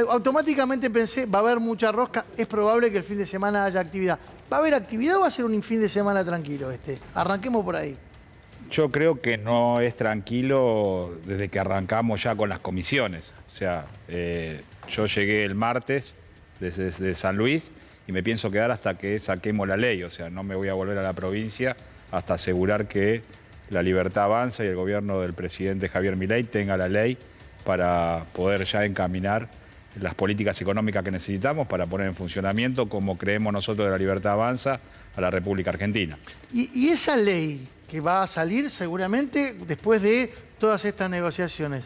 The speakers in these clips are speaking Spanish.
automáticamente pensé, va a haber mucha rosca, es probable que el fin de semana haya actividad. ¿Va a haber actividad o va a ser un fin de semana tranquilo este? Arranquemos por ahí. Yo creo que no es tranquilo desde que arrancamos ya con las comisiones. O sea, yo llegué el martes desde San Luis y me pienso quedar hasta que saquemos la ley. O sea, no me voy a volver a la provincia hasta asegurar que La Libertad Avanza y el gobierno del presidente Javier Milei tenga la ley para poder ya encaminar las políticas económicas que necesitamos para poner en funcionamiento, como creemos nosotros de La Libertad Avanza, a la República Argentina. Y esa ley que va a salir seguramente después de todas estas negociaciones,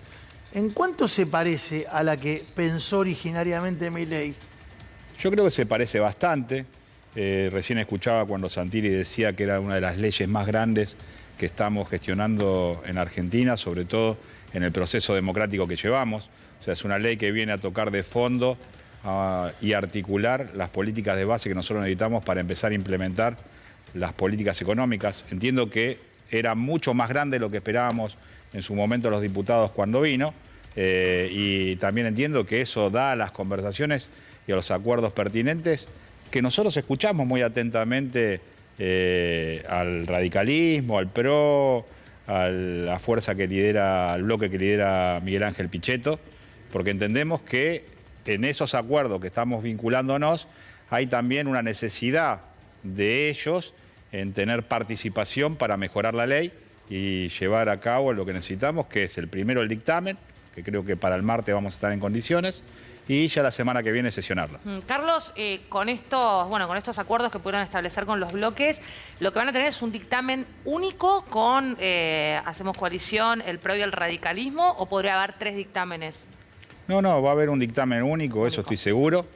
¿en cuánto se parece a la que pensó originariamente Milei? Yo creo que se parece bastante. Recién escuchaba cuando Santilli decía que era una de las leyes más grandes que estamos gestionando en Argentina, sobre todo en el proceso democrático que llevamos. O sea, es una ley que viene a tocar de fondo y articular las políticas de base que nosotros necesitamos para empezar a implementar las políticas económicas. Entiendo que era mucho más grande de lo que esperábamos en su momento los diputados cuando vino, y también entiendo que eso da a las conversaciones y a los acuerdos pertinentes que nosotros escuchamos muy atentamente al radicalismo, al PRO, a la fuerza que lidera, al bloque que lidera Miguel Ángel Pichetto, porque entendemos que en esos acuerdos que estamos vinculándonos hay también una necesidad de ellos en tener participación para mejorar la ley y llevar a cabo lo que necesitamos, que es el primero el dictamen, que creo que para el martes vamos a estar en condiciones, y ya la semana que viene sesionarla. Carlos, con estos acuerdos que pudieron establecer con los bloques, lo que van a tener es un dictamen único con Hacemos Coalición, el PRO y el radicalismo, ¿o podría haber 3 dictámenes? No, va a haber un dictamen único, eso estoy seguro,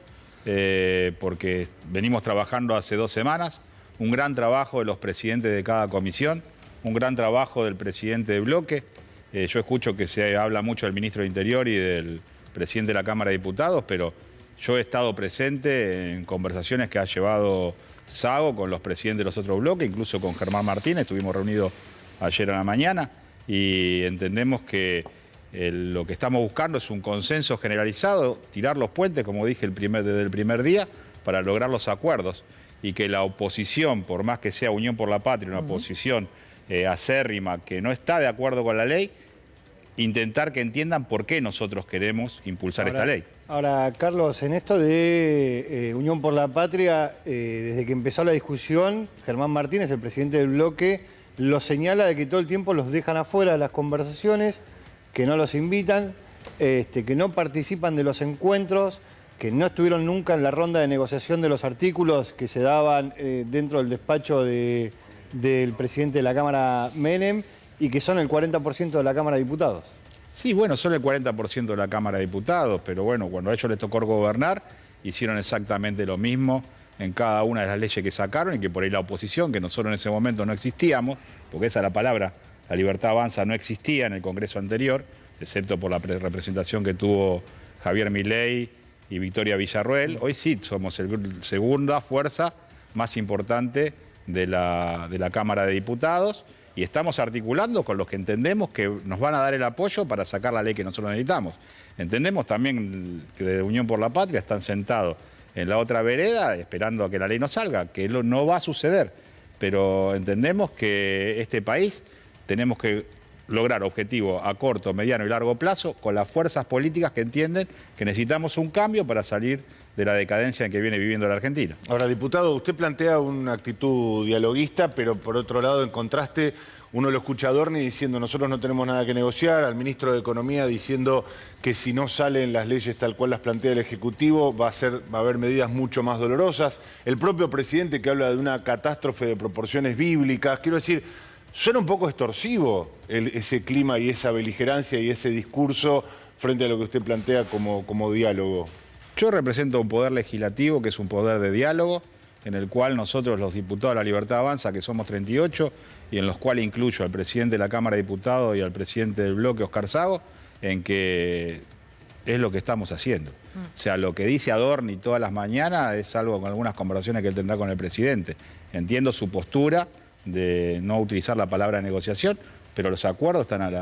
porque venimos trabajando hace 2 semanas, un gran trabajo de los presidentes de cada comisión, un gran trabajo del presidente del bloque. Yo escucho que se habla mucho del ministro del Interior y del presidente de la Cámara de Diputados, pero yo he estado presente en conversaciones que ha llevado Sago con los presidentes de los otros bloques, incluso con Germán Martínez, estuvimos reunidos ayer a la mañana, y entendemos que lo que estamos buscando es un consenso generalizado, tirar los puentes, como dije desde el primer día, para lograr los acuerdos, y que la oposición, por más que sea Unión por la Patria, una oposición acérrima que no está de acuerdo con la ley, intentar que entiendan por qué nosotros queremos impulsar esta ley. Ahora, Carlos, en esto de Unión por la Patria, desde que empezó la discusión, Germán Martínez, el presidente del bloque, lo señala de que todo el tiempo los dejan afuera de las conversaciones, que no los invitan, que no participan de los encuentros, que no estuvieron nunca en la ronda de negociación de los artículos que se daban dentro del despacho del presidente de la Cámara, Menem, y que son el 40% de la Cámara de Diputados. Sí, bueno, son el 40% de la Cámara de Diputados, pero bueno, cuando a ellos les tocó gobernar, hicieron exactamente lo mismo en cada una de las leyes que sacaron, y que por ahí la oposición, que nosotros en ese momento no existíamos, porque esa es la palabra, La Libertad Avanza no existía en el Congreso anterior, excepto por la representación que tuvo Javier Milei y Victoria Villarruel. Hoy sí somos la segunda fuerza más importante de la Cámara de Diputados, y estamos articulando con los que entendemos que nos van a dar el apoyo para sacar la ley que nosotros necesitamos. Entendemos también que de Unión por la Patria están sentados en la otra vereda esperando a que la ley no salga, que no va a suceder, pero entendemos que este país tenemos que lograr objetivos a corto, mediano y largo plazo con las fuerzas políticas que entienden que necesitamos un cambio para salir de la decadencia en que viene viviendo la Argentina. Ahora, diputado, usted plantea una actitud dialoguista, pero por otro lado, en contraste, uno lo escucha a Adorni diciendo nosotros no tenemos nada que negociar, al ministro de Economía diciendo que si no salen las leyes tal cual las plantea el Ejecutivo va a haber medidas mucho más dolorosas. El propio presidente que habla de una catástrofe de proporciones bíblicas. Quiero decir, suena un poco extorsivo ese clima y esa beligerancia y ese discurso frente a lo que usted plantea como diálogo. Yo represento un poder legislativo que es un poder de diálogo, en el cual nosotros, los diputados de La Libertad Avanza, que somos 38, y en los cuales incluyo al presidente de la Cámara de Diputados y al presidente del bloque, Oscar Sago, en que es lo que estamos haciendo. O sea, lo que dice Adorni todas las mañanas es algo con algunas conversaciones que él tendrá con el presidente. Entiendo su postura de no utilizar la palabra negociación, pero los acuerdos están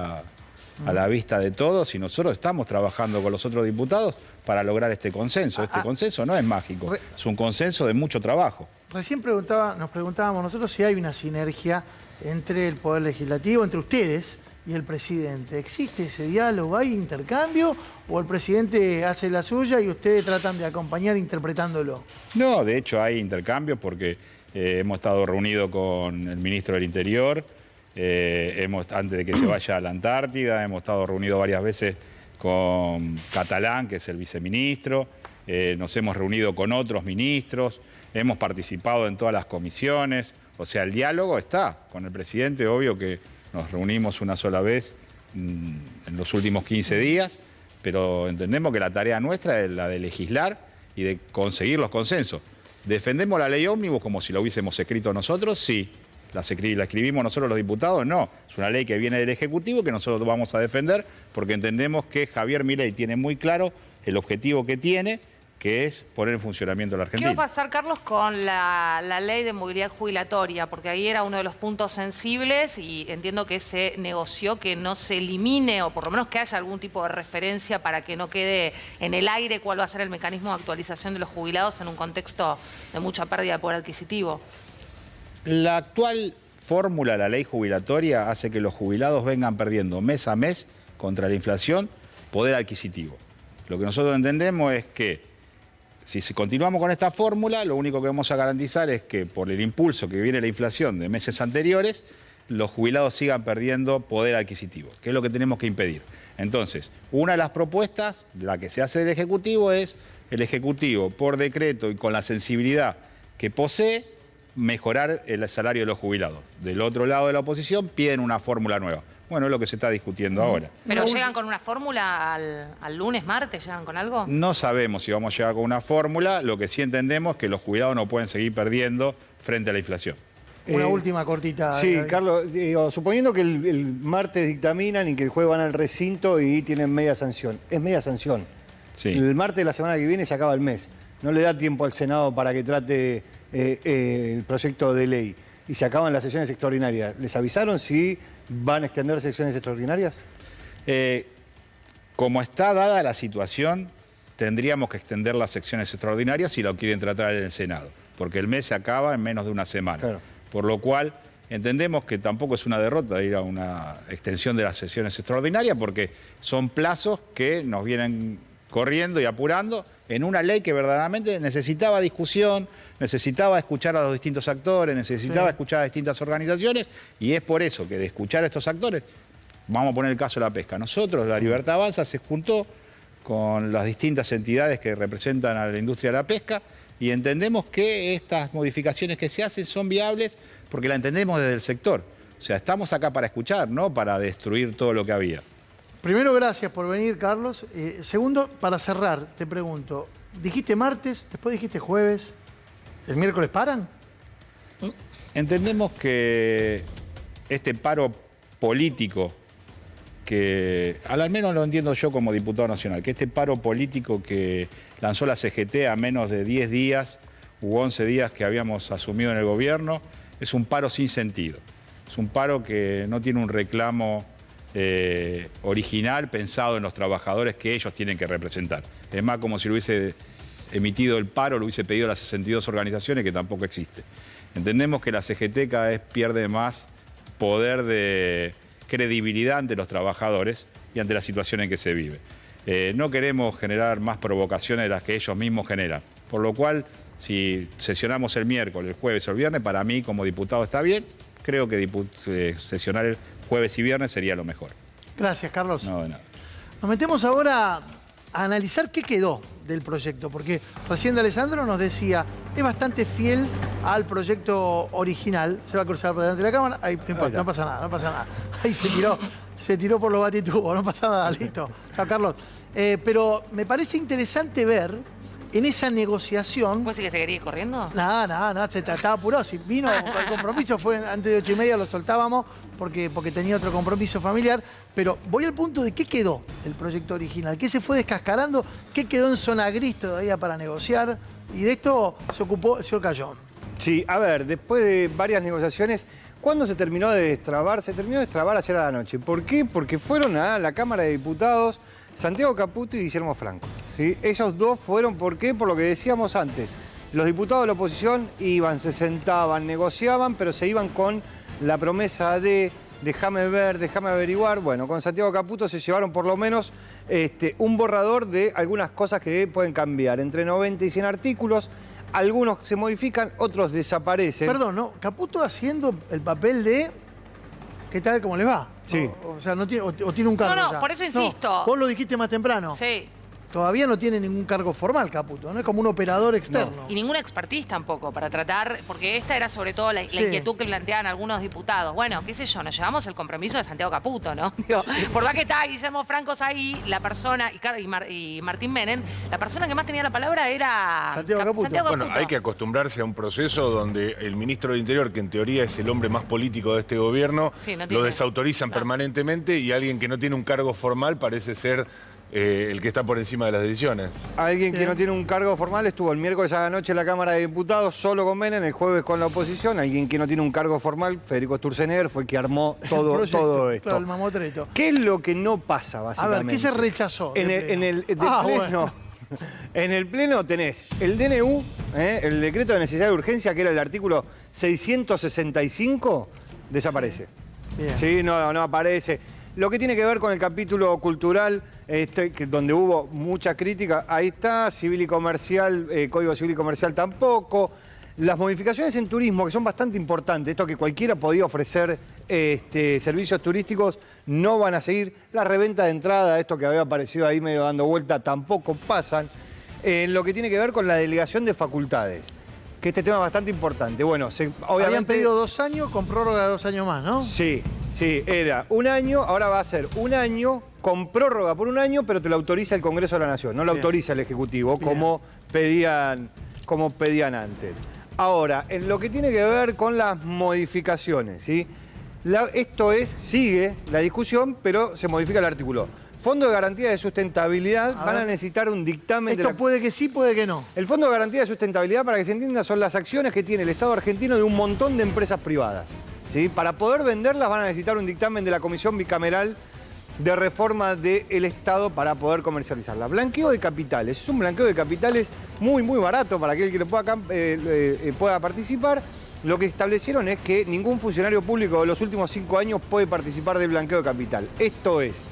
a la vista de todos y nosotros estamos trabajando con los otros diputados para lograr este consenso. Este consenso no es mágico, es un consenso de mucho trabajo. Recién nos preguntábamos nosotros si hay una sinergia entre el Poder Legislativo, entre ustedes y el presidente. ¿Existe ese diálogo? ¿Hay intercambio? ¿O el presidente hace la suya y ustedes tratan de acompañar interpretándolo? No, de hecho hay intercambio porque hemos estado reunidos con el ministro del Interior, antes de que se vaya a la Antártida, hemos estado reunidos varias veces con Catalán, que es el viceministro, nos hemos reunido con otros ministros, hemos participado en todas las comisiones, o sea, el diálogo está con el presidente, obvio que nos reunimos una sola vez en los últimos 15 días, pero entendemos que la tarea nuestra es la de legislar y de conseguir los consensos. ¿Defendemos la ley ómnibus como si lo hubiésemos escrito nosotros? Sí. ¿La escribimos nosotros los diputados? No. Es una ley que viene del Ejecutivo que nosotros vamos a defender porque entendemos que Javier Milei tiene muy claro el objetivo que tiene, que es poner en funcionamiento la Argentina. ¿Qué va a pasar, Carlos, con la ley de movilidad jubilatoria? Porque ahí era uno de los puntos sensibles y entiendo que se negoció que no se elimine o por lo menos que haya algún tipo de referencia para que no quede en el aire cuál va a ser el mecanismo de actualización de los jubilados en un contexto de mucha pérdida de poder adquisitivo. La actual fórmula de la ley jubilatoria hace que los jubilados vengan perdiendo mes a mes contra la inflación poder adquisitivo. Lo que nosotros entendemos es que si continuamos con esta fórmula, lo único que vamos a garantizar es que por el impulso que viene la inflación de meses anteriores, los jubilados sigan perdiendo poder adquisitivo, que es lo que tenemos que impedir. Entonces, una de las propuestas, la que se hace del Ejecutivo, es el Ejecutivo, por decreto y con la sensibilidad que posee, mejorar el salario de los jubilados. Del otro lado de la oposición piden una fórmula nueva. Bueno, es lo que se está discutiendo ahora. ¿Pero llegan con una fórmula al lunes, martes? ¿Llegan con algo? No sabemos si vamos a llegar con una fórmula. Lo que sí entendemos es que los jubilados no pueden seguir perdiendo frente a la inflación. Una última cortita. Sí, David. Carlos, suponiendo que el martes dictaminan y que el jueves van al recinto y tienen media sanción. Es media sanción. Sí. El martes de la semana que viene se acaba el mes. No le da tiempo al Senado para que trate el proyecto de ley. Y se acaban las sesiones extraordinarias. ¿Les avisaron si van a extender sesiones extraordinarias? Como está dada la situación, tendríamos que extender las secciones extraordinarias si lo quieren tratar en el Senado, porque el mes se acaba en menos de una semana. Claro. Por lo cual, entendemos que tampoco es una derrota ir a una extensión de las sesiones extraordinarias, porque son plazos que nos vienen corriendo y apurando en una ley que verdaderamente necesitaba discusión, necesitaba escuchar a los distintos actores, necesitaba escuchar a distintas organizaciones, y es por eso que de escuchar a estos actores, vamos a poner el caso de la pesca. Nosotros, La Libertad Avanza, se juntó con las distintas entidades que representan a la industria de la pesca y entendemos que estas modificaciones que se hacen son viables porque la entendemos desde el sector. O sea, estamos acá para escuchar, no para destruir todo lo que había. Primero, gracias por venir, Carlos. Segundo, para cerrar, te pregunto, dijiste martes, después dijiste jueves, ¿el miércoles paran? Entendemos que este paro político, que al menos lo entiendo yo como diputado nacional, que este paro político que lanzó la CGT a menos de 10 días u 11 días que habíamos asumido en el gobierno, es un paro sin sentido. Es un paro que no tiene un reclamo original pensado en los trabajadores que ellos tienen que representar. Es más como si lo hubiese emitido el paro, lo hubiese pedido las 62 organizaciones, que tampoco existe. Entendemos que la CGT cada vez pierde más poder de credibilidad ante los trabajadores y ante la situación en que se vive. No queremos generar más provocaciones de las que ellos mismos generan, por lo cual, si sesionamos el miércoles, el jueves o el viernes, para mí como diputado está bien. Creo que sesionar el jueves y viernes sería lo mejor. Gracias, Carlos. No, de nada. Nos metemos ahora a analizar qué quedó del proyecto, porque recién de Alessandro nos decía, es bastante fiel al proyecto original. Se va a cruzar por delante de la cámara. Ahí, no importa, no pasa nada, no pasa nada. Ahí se tiró por los batitubos, no pasa nada, listo. Chao, Carlos. Pero me parece interesante ver en esa negociación... ¿Puede decir que se quería ir corriendo? No, se estaba apurado. Si vino el compromiso, fue antes de 8:30, lo soltábamos porque tenía otro compromiso familiar. Pero voy al punto de qué quedó del proyecto original, qué se fue descascarando, qué quedó en zona gris todavía para negociar. Y de esto se ocupó el señor Cayón. Sí, a ver, después de varias negociaciones, ¿Cuándo se terminó de destrabar? Se terminó de destrabar ayer a la noche. ¿Por qué? Porque fueron a la Cámara de Diputados Santiago Caputo y Guillermo Franco, ¿sí? Ellos dos fueron, ¿por qué? Por lo que decíamos antes. Los diputados de la oposición iban, se sentaban, negociaban, pero se iban con la promesa de déjame ver, déjame averiguar. Bueno, con Santiago Caputo se llevaron por lo menos un borrador de algunas cosas que pueden cambiar. Entre 90 y 100 artículos, algunos se modifican, otros desaparecen. Perdón, ¿no? Caputo haciendo el papel de... ¿Qué tal? ¿Cómo le va? Sí. O sea, no tiene, o tiene un cargo No, ya. por eso insisto. No, vos lo dijiste más temprano. Sí. Todavía no tiene ningún cargo formal, Caputo, ¿no? Es como un operador externo. Y ninguna expertise tampoco para tratar, porque esta era sobre todo la inquietud que planteaban algunos diputados. Bueno, qué sé yo, nos llevamos el compromiso de Santiago Caputo, ¿no? Digo, por más que está Guillermo Franco ahí, la persona, y Martín Menem, la persona que más tenía la palabra era Santiago Caputo. Bueno, hay que acostumbrarse a un proceso donde el ministro del Interior, que en teoría es el hombre más político de este gobierno, Sí, no lo tiene- desautorizan permanentemente y alguien que no tiene un cargo formal parece ser el que está por encima de las decisiones. Alguien que Bien. no tiene un cargo formal estuvo el miércoles a la noche en la Cámara de Diputados solo con Menem, el jueves con la oposición. Alguien que no tiene un cargo formal, Federico Sturzenegger, fue el que armó todo Proyecto, esto. Claro, el mamotreto. ¿Qué es lo que no pasa, A básicamente? ver, ¿qué se rechazó? En el Ah, pleno, bueno. en el pleno tenés el DNU, el decreto de necesidad de urgencia, que era el artículo 665, desaparece. Bien. Sí, no aparece. Lo que tiene que ver con el capítulo cultural, donde hubo mucha crítica, ahí está, civil y comercial, Código Civil y Comercial tampoco. Las modificaciones en turismo, que son bastante importantes, esto que cualquiera podía ofrecer servicios turísticos, no van a seguir. La reventa de entrada, esto que había aparecido ahí medio dando vuelta, tampoco pasan. En lo que tiene que ver con la delegación de facultades, que este tema es bastante importante. Bueno, obviamente... Habían pedido 2 años con prórroga de 2 años más, ¿no? Sí, era un año, ahora va a ser un año con prórroga por un año, pero te lo autoriza el Congreso de la Nación, no lo Bien. autoriza el Ejecutivo, Bien. como pedían antes. Ahora, en lo que tiene que ver con las modificaciones, ¿sí? Sigue la discusión, pero se modifica el artículo. Fondo de Garantía de Sustentabilidad, van a necesitar un dictamen de Esto la... puede que sí, puede que no. El Fondo de Garantía de Sustentabilidad, para que se entienda, son las acciones que tiene el Estado argentino de un montón de empresas privadas, ¿sí? Para poder venderlas van a necesitar un dictamen de la Comisión Bicameral de Reforma del Estado para poder comercializarlas. Blanqueo de capitales. Es un blanqueo de capitales muy, muy barato para aquel que pueda participar. Lo que establecieron es que ningún funcionario público de los últimos 5 años puede participar del blanqueo de capital. Esto es,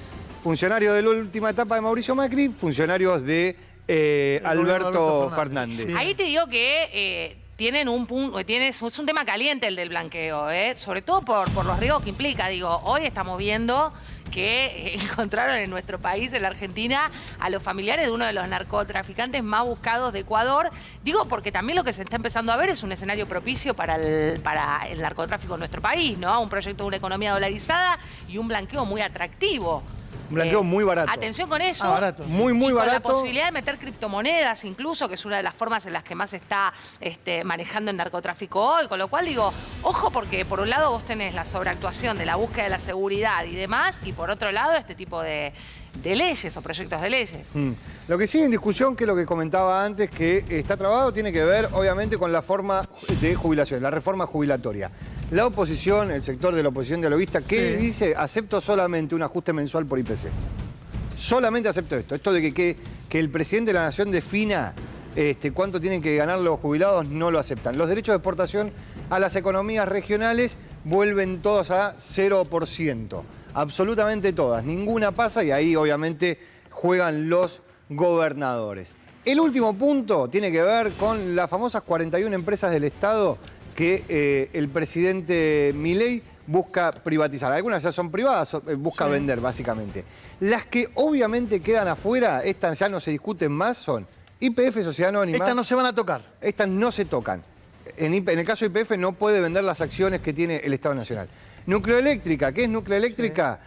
funcionarios de la última etapa de Mauricio Macri, funcionarios de Alberto Fernández. Ahí te digo que tienen un punto, es un tema caliente el del blanqueo, sobre todo por los riesgos que implica. Digo, hoy estamos viendo que encontraron en nuestro país, en la Argentina, a los familiares de uno de los narcotraficantes más buscados de Ecuador. Digo, porque también lo que se está empezando a ver es un escenario propicio para el narcotráfico en nuestro país, ¿no? Un proyecto de una economía dolarizada y un blanqueo muy atractivo. Un blanqueo muy barato. Atención con eso. Barato. Muy, muy y con barato. la posibilidad de meter criptomonedas incluso, que es una de las formas en las que más se está manejando el narcotráfico hoy. Con lo cual digo, ojo, porque por un lado vos tenés la sobreactuación de la búsqueda de la seguridad y demás, y por otro lado este tipo de leyes o proyectos de leyes. Lo que sigue en discusión, que es lo que comentaba antes, que está trabado, tiene que ver obviamente con la forma de jubilación, la reforma jubilatoria. La oposición, el sector de la oposición dialoguista, ¿qué Sí. dice? Acepto solamente un ajuste mensual por IPC. Solamente acepto esto. Esto de que el presidente de la Nación defina cuánto tienen que ganar los jubilados, no lo aceptan. Los derechos de exportación a las economías regionales vuelven todos a 0%. Absolutamente todas. Ninguna pasa y ahí obviamente juegan los gobernadores. El último punto tiene que ver con las famosas 41 empresas del Estado que el presidente Milei busca privatizar. Algunas ya son privadas, busca vender básicamente. Las que obviamente quedan afuera, estas ya no se discuten más, son YPF, Sociedad Anónima. Estas no se van a tocar. Estas no se tocan. En el caso de YPF no puede vender las acciones que tiene el Estado Nacional. Nucleoeléctrica, ¿qué es nucleoeléctrica?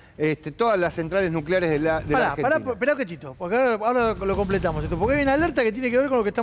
Todas las centrales nucleares de la Argentina. Esperá un cachito, porque ahora lo completamos esto. Porque hay una alerta que tiene que ver con lo que estamos